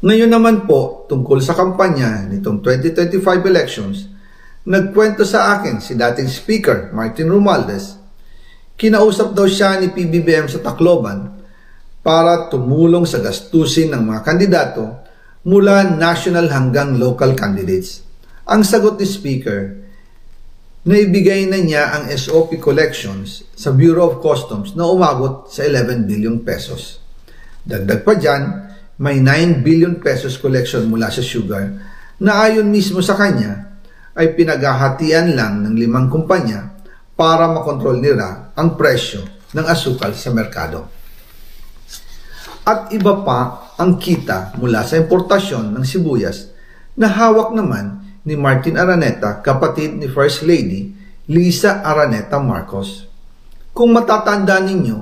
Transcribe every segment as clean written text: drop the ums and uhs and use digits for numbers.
Ngayon naman po, tungkol sa kampanya nitong 2025 elections, nagkwento sa akin si dating Speaker Martin Romualdez. Kinausap daw siya ni PBBM sa Tacloban para tumulong sa gastusin ng mga kandidato mula national hanggang local candidates. Ang sagot ni Speaker, naibigay na niya ang SOP collections sa Bureau of Customs na umabot sa 11 billion pesos. Dagdag pa dyan, may 9 billion pesos collection mula sa sugar na ayon mismo sa kanya ay pinaghahatian lang ng 5 kumpanya para makontrol nila ang presyo ng asukal sa merkado. At iba pa ang kita mula sa importasyon ng sibuyas na hawak naman ni Martin Araneta, kapatid ni First Lady Lisa Araneta Marcos. Kung matatandaan ninyo,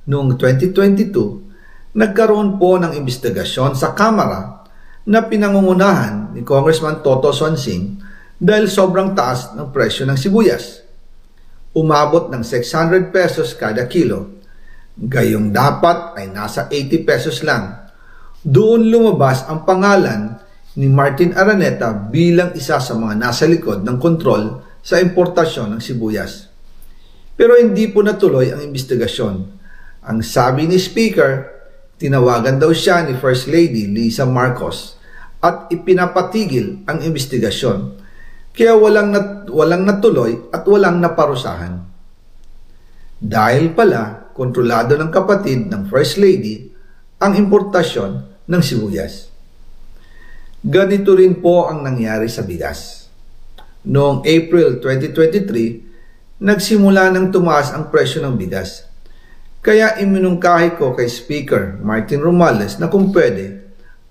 noong 2022, nagkaroon po ng investigasyon sa Kamara na pinangungunahan ni Congressman Toto Swansing dahil sobrang taas ng presyo ng sibuyas. Umabot ng 600 pesos kada kilo. Gayong dapat ay nasa 80 pesos lang. Doon lumabas ang pangalan ni Martin Araneta bilang isa sa mga nasa likod ng kontrol sa importasyon ng sibuyas. Pero hindi po natuloy ang investigasyon. Ang sabi ni Speaker, tinawagan daw siya ni First Lady Lisa Marcos at ipinapatigil ang investigasyon. Kaya walang natuloy at walang naparusahan. Dahil pala, kontrolado ng kapatid ng First Lady ang importasyon ng sibuyas. Ganito rin po ang nangyari sa bigas. Noong April 2023, nagsimula nang tumaas ang presyo ng bigas. Kaya iminungkahi ko kay Speaker Martin Romualdez na kung pwede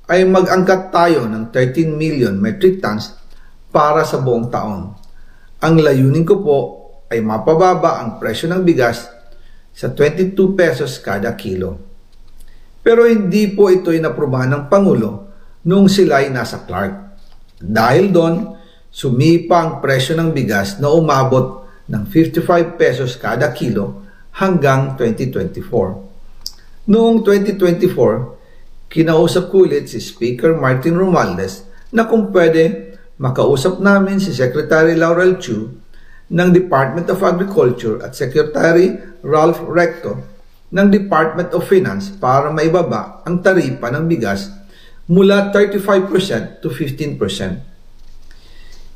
ay mag-angkat tayo ng 13 million metric tons para sa buong taon. Ang layunin ko po ay mapababa ang presyo ng bigas sa 22 pesos kada kilo. Pero hindi po ito inaprubahan ng Pangulo noong sila ay nasa Clark. Dahil doon, sumipa ang presyo ng bigas na umabot ng 55 pesos kada kilo hanggang 2024. Noong 2024, kinausap ko ulit si Speaker Martin Romualdez na kung pwede makausap namin si Secretary Laurel Chu ng Department of Agriculture at Secretary Ralph Recto ng Department of Finance para maibaba ang taripa ng bigas mula 35% to 15%.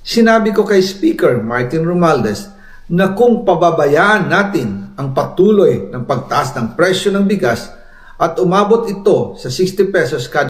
Sinabi ko kay Speaker Martin Romualdez na kung pababayaan natin ang patuloy ng pagtaas ng presyo ng bigas at umabot ito sa 60 pesos kada